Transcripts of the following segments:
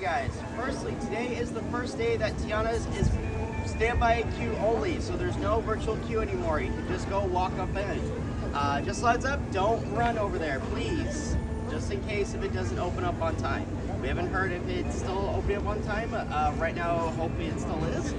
guys. Firstly, today is the first day that Tiana's is standby queue only, so there's no virtual queue anymore. You can just go walk up in. Just heads up, don't run over there, please. Just in case if it doesn't open up on time. We haven't heard if it's still opening up on time. Right now, hopefully it still is.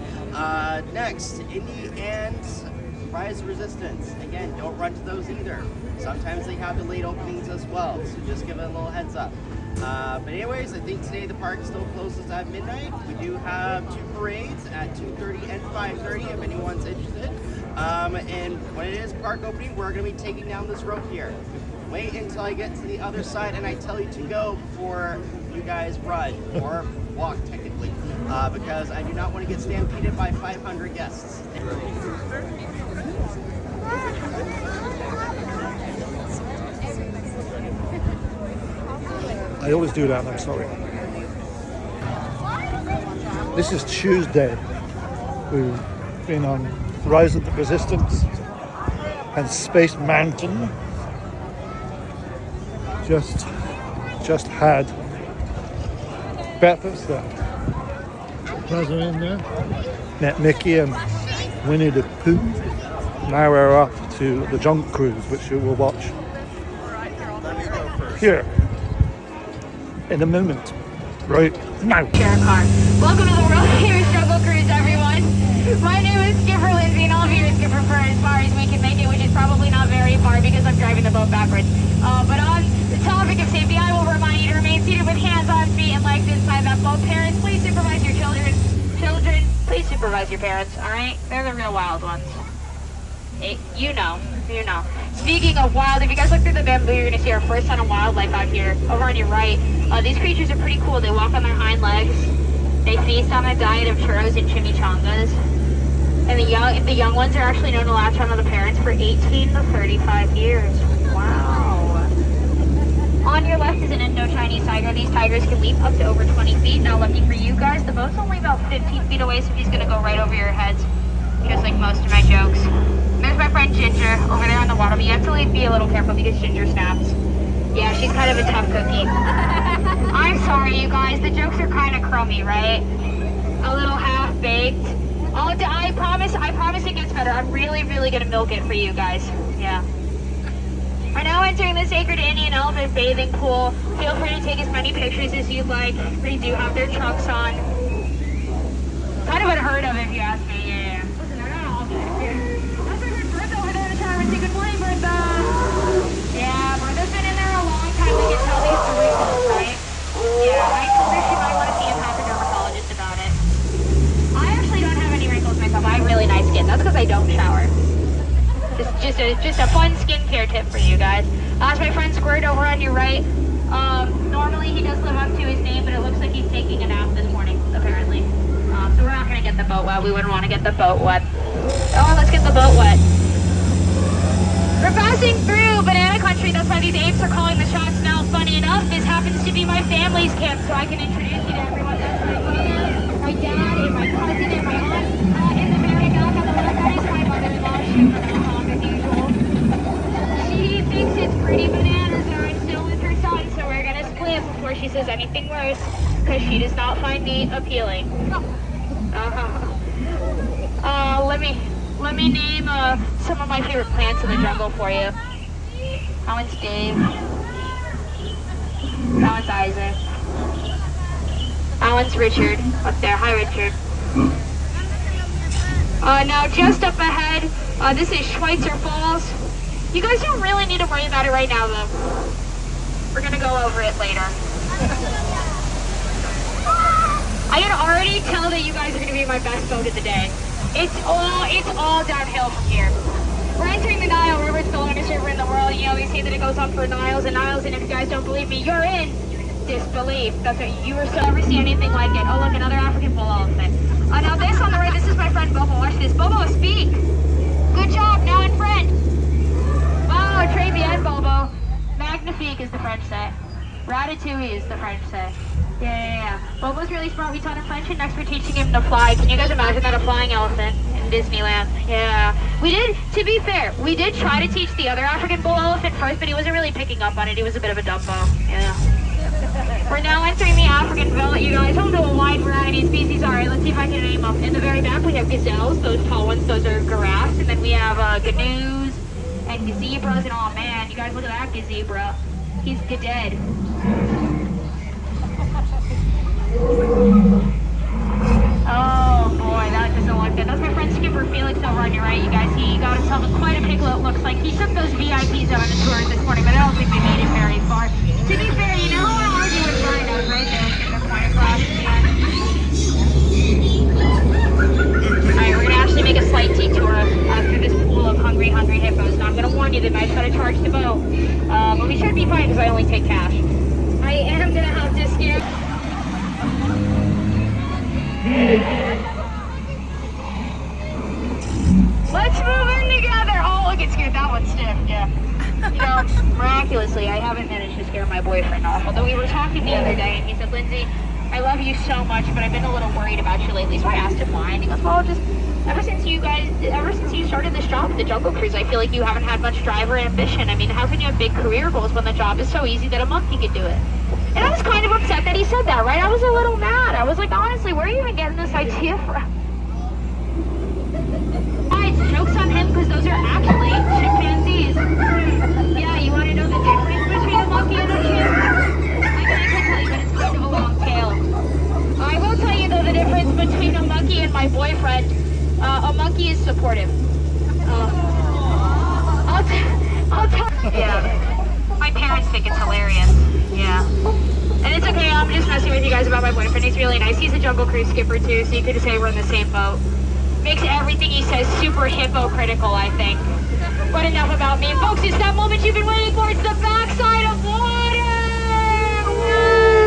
Next, Indie and Rise Resistance. Again, don't run to those either. Sometimes they have the late openings as well, so just give it a little heads up. But anyways, I think today the park still closes at midnight. We do have 2 parades at 2:30 and 5:30 if anyone's interested. And when it is park opening, we're going to be taking down this rope here. Wait until I get to the other side and I tell you to go before you guys run or walk technically, because I do not want to get stampeded by 500 guests. I always do that, I'm sorry. This is Tuesday. We've been on Rise of the Resistance and Space Mountain. Just had breakfast there. Plaza in there. Met Mickey and Winnie the Pooh. Now we're off to the Junk Cruise, which you will watch here in a moment. Right now. Welcome to the World Famous Jungle Cruise, everyone. My name is Skipper Lindsay, and I'll be your skipper for as far as we can make it, which is probably not very far because I'm driving the boat backwards. But on the topic of safety, I will remind you to remain seated with hands on feet and legs inside that boat. Parents, please supervise your children. Children, please supervise your parents, all right? They're the real wild ones. Hey, you know. Speaking of wild, if you guys look through the bamboo, you're going to see our first ton of wildlife out here. Over on your right, these creatures are pretty cool. They walk on their hind legs. They feast on a diet of churros and chimichangas. And the young ones are actually known to latch onto the parents for 18 to 35 years. Wow. On your left is an Indo-Chinese tiger. These tigers can leap up to over 20 feet. Now, lucky for you guys, the boat's only about 15 feet away, so he's going to go right over your heads, just like most of my jokes. There's my friend Ginger over there on the water, but you have to be a little careful because Ginger snaps. Yeah, she's kind of a tough cookie. I'm sorry, you guys. The jokes are kind of crummy, right? A little half-baked. I promise it gets better. I'm really going to milk it for you guys. Yeah. We're now entering the sacred Indian elephant bathing pool. Feel free to take as many pictures as you'd like. They do have their trunks on. Kind of unheard of if you ask me. Yeah. Listen, they're not all good. That's my friend Bertha over there in the shower. Say good morning, Bertha. Yeah, Bertha's been in there a long time. We can tell these the wrinkles, right? Yeah, I told her she might want to see a dermatologist about it. I actually don't have any wrinkles myself. I have really nice skin. That's because I don't shower. Just a fun skincare tip for you guys. That's my friend Squirt over on your right. Normally he does live up to his name, but it looks like he's taking a nap this morning, apparently. So we're not going to get the boat wet. We wouldn't want to get the boat wet. Oh, let's get the boat wet. We're passing through Banana Country. That's why these apes are calling the shots now. Funny enough, this happens to be my family's camp, so I can introduce you to everyone. That's my mother, my dad, and my cousin, and my aunt. In the very back on the left, that is my mother-in-law. She's going to talk as usual. She thinks it's pretty bananas that I'm still with her son, so we're going to split before she says anything worse, because she does not find me appealing. Let me name some of my favorite plants in the jungle for you. That one's Dave. That one's Isaac. That one's Richard. Up there. Hi, Richard. Now, just up ahead, this is Schweitzer Falls. You guys don't really need to worry about it right now, though. We're going to go over it later. I can already tell that you guys are going to be my best boat of the day. It's all downhill from here. We're entering the Nile River. It's the longest river in the world. You know, they say that it goes on for miles and miles, and if you guys don't believe me, you're in disbelief. That's what you were still ever see anything like it. Oh, look, another African bull elephant. Now this on the right, this is my friend Bobo. Watch this. Bobo, speak. Good job, now in French. Oh, très bien, Bobo. Magnifique is the French say. Ratatouille is the French say. Yeah. Bobo's really smart. We taught him French, and next we're teaching him to fly. Can you guys imagine that, a flying elephant in Disneyland? Yeah. We did, to be fair, we did try to teach the other African bull elephant first, but he wasn't really picking up on it. He was a bit of a dumbo. Yeah. We're now entering the African veldt, you guys. Home to a wide variety of species. All right, let's see if I can name them. In the very back, we have gazelles. Those tall ones, those are giraffes. And then we have gnu's and zebras. And oh man, you guys look at that gazebra. He's dead. Oh boy, that doesn't look good. That's my friend Skipper Felix over on your right, you guys. He got himself in quite a pickle, it looks like. He took those VIPs out on a tour this morning, but I don't think they made it very far. To be fair, you know, I want to argue with Brian. I was right there getting their point across at the end. Alright, we're going to actually make a slight detour through this pool of hungry hippos. Now, I'm going to warn you, they might try to charge the boat. But we should be fine because I only take cash. I am going to have to scare... Let's move in together. Oh, look, it scared that one stiff. Yeah. You know, miraculously, I haven't managed to scare my boyfriend off. Although we were talking the other day, and he said, "Lindsay, I love you so much, but I've been a little worried about you lately." So I asked him why, and he goes, "Well, just ever since you started this job at the Jungle Cruise, I feel like you haven't had much drive or ambition. I mean, how can you have big career goals when the job is so easy that a monkey could do it?" And I was kind of upset that he said that, right? I was a little mad. I was like, honestly, where are you even getting this idea from? Joke's on him, because those are actually chimpanzees. Yeah, you want to know the difference between a monkey and a chimp? I can tell you, but it's kind of a long tail. I will tell you, though, the difference between a monkey and my boyfriend. A monkey is supportive. I'll tell. Yeah. My parents think it's hilarious. Yeah. And it's okay, I'm just messing with you guys about my boyfriend. He's really nice. He's a Jungle Cruise skipper, too, so you could say we're in the same boat. Makes everything he says super hypocritical, I think. But enough about me. Folks, it's that moment you've been waiting for. It's the backside of water! Wow!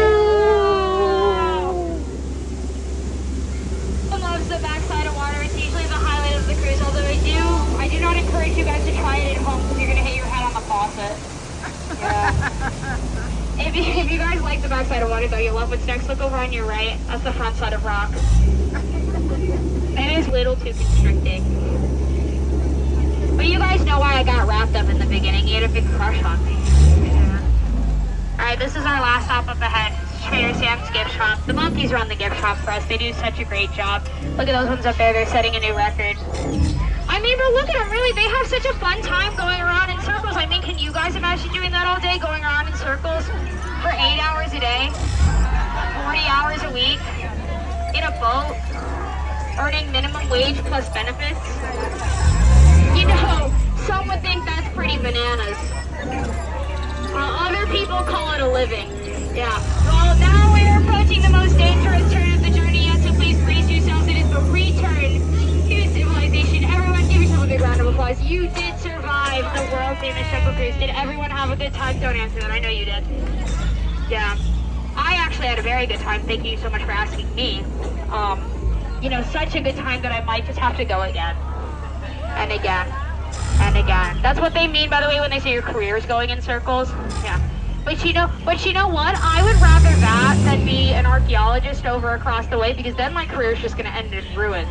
Who loves the backside of water? It's usually the highlight of the cruise, although I do not encourage you guys to try it at home because you're going to hit your head on the faucet. Yeah. If you guys like the backside of water, though, you'll love what's next. Look over on your right. That's the front side of rock. It is a little too constricting. But you guys know why I got wrapped up in the beginning. He had a big crush on me. Yeah. Alright, this is our last stop up ahead. It's Trader Sam's gift shop. The monkeys run the gift shop for us. They do such a great job. Look at those ones up there. They're setting a new record. I mean, but look at them, really. They have such a fun time going around in circles. I mean, can you guys imagine doing that all day, going around in circles for 8 hours a day, 40 hours a week, in a boat, earning minimum wage plus benefits? You know, some would think that's pretty bananas. Other people call it a living. Yeah. Well, now we're approaching the most dangerous turn of the journey yet, so please brace yourselves. It is the return to civilization. Everyone give yourself a big round of applause. You did survive the world-famous Jungle Cruise. Did everyone have a good time? Don't answer that. I know you did. Yeah. I actually had a very good time. Thank you so much for asking me. You know, such a good time that I might just have to go again. And again. And again. That's what they mean, by the way, when they say your career is going in circles. Yeah. But you know what? I would rather that than be an archaeologist over across the way, because then my career is just going to end in ruins.